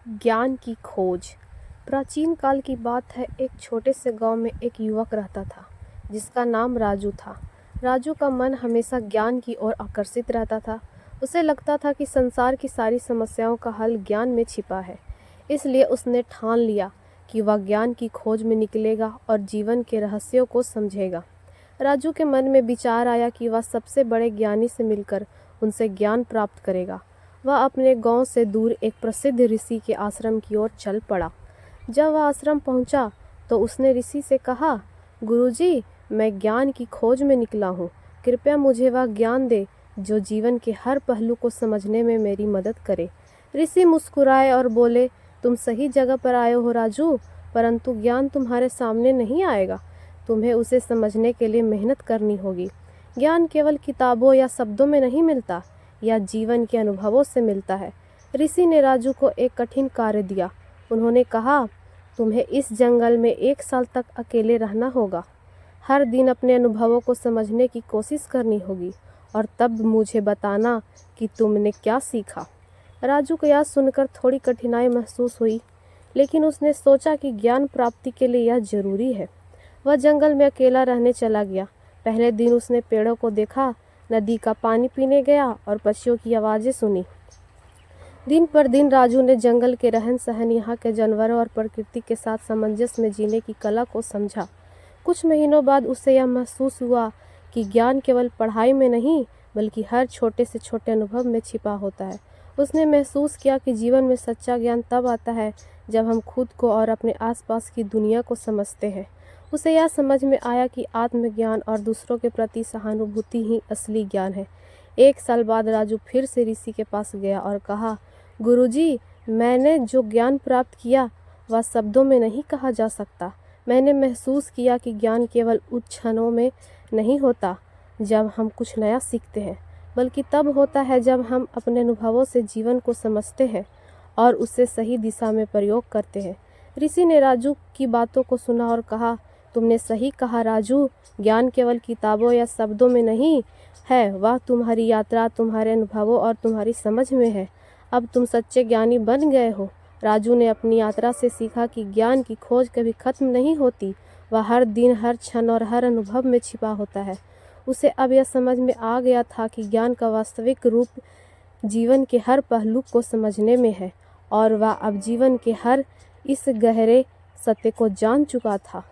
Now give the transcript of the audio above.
ज्ञान की खोज। प्राचीन काल की बात है। एक छोटे से गांव में एक युवक रहता था जिसका नाम राजू था। राजू का मन हमेशा ज्ञान की ओर आकर्षित रहता था। उसे लगता था कि संसार की सारी समस्याओं का हल ज्ञान में छिपा है। इसलिए उसने ठान लिया कि वह ज्ञान की खोज में निकलेगा और जीवन के रहस्यों को समझेगा। राजू के मन में विचार आया कि वह सबसे बड़े ज्ञानी से मिलकर उनसे ज्ञान प्राप्त करेगा। वह अपने गांव से दूर एक प्रसिद्ध ऋषि के आश्रम की ओर चल पड़ा। जब वह आश्रम पहुंचा तो उसने ऋषि से कहा, गुरुजी, मैं ज्ञान की खोज में निकला हूँ। कृपया मुझे वह ज्ञान दे जो जीवन के हर पहलू को समझने में मेरी मदद करे। ऋषि मुस्कुराए और बोले, तुम सही जगह पर आए हो राजू, परंतु ज्ञान तुम्हारे सामने नहीं आएगा। तुम्हें उसे समझने के लिए मेहनत करनी होगी। ज्ञान केवल किताबों या शब्दों में नहीं मिलता, या जीवन के अनुभवों से मिलता है। ऋषि ने राजू को एक कठिन कार्य दिया। उन्होंने कहा, तुम्हें इस जंगल में 1 साल तक अकेले रहना होगा। हर दिन अपने अनुभवों को समझने की कोशिश करनी होगी और तब मुझे बताना कि तुमने क्या सीखा। राजू को यह सुनकर थोड़ी कठिनाई महसूस हुई, लेकिन उसने सोचा कि ज्ञान प्राप्ति के लिए यह जरूरी है। वह जंगल में अकेला रहने चला गया। पहले दिन उसने पेड़ों को देखा, नदी का पानी पीने गया और पक्षियों की आवाज़ें सुनी। दिन पर दिन राजू ने जंगल के रहन सहन, यहाँ के जानवरों और प्रकृति के साथ सामंजस्य में जीने की कला को समझा। कुछ महीनों बाद उसे यह महसूस हुआ कि ज्ञान केवल पढ़ाई में नहीं, बल्कि हर छोटे से छोटे अनुभव में छिपा होता है। उसने महसूस किया कि जीवन में सच्चा ज्ञान तब आता है जब हम खुद को और अपने आसपास की दुनिया को समझते हैं। उसे यह समझ में आया कि आत्मज्ञान और दूसरों के प्रति सहानुभूति ही असली ज्ञान है। 1 साल बाद राजू फिर से ऋषि के पास गया और कहा, गुरुजी, मैंने जो ज्ञान प्राप्त किया वह शब्दों में नहीं कहा जा सकता। मैंने महसूस किया कि ज्ञान केवल उन क्षणों में नहीं होता जब हम कुछ नया सीखते हैं, बल्कि तब होता है जब हम अपने अनुभवों से जीवन को समझते हैं और उससे सही दिशा में प्रयोग करते हैं। ऋषि ने राजू की बातों को सुना और कहा, तुमने सही कहा राजू, ज्ञान केवल किताबों या शब्दों में नहीं है, वह तुम्हारी यात्रा, तुम्हारे अनुभवों और तुम्हारी समझ में है। अब तुम सच्चे ज्ञानी बन गए हो। राजू ने अपनी यात्रा से सीखा कि ज्ञान की खोज कभी खत्म नहीं होती, वह हर दिन, हर क्षण और हर अनुभव में छिपा होता है। उसे अब यह समझ में आ गया था कि ज्ञान का वास्तविक रूप जीवन के हर पहलू को समझने में है, और वह अब जीवन के हर इस गहरे सत्य को जान चुका था।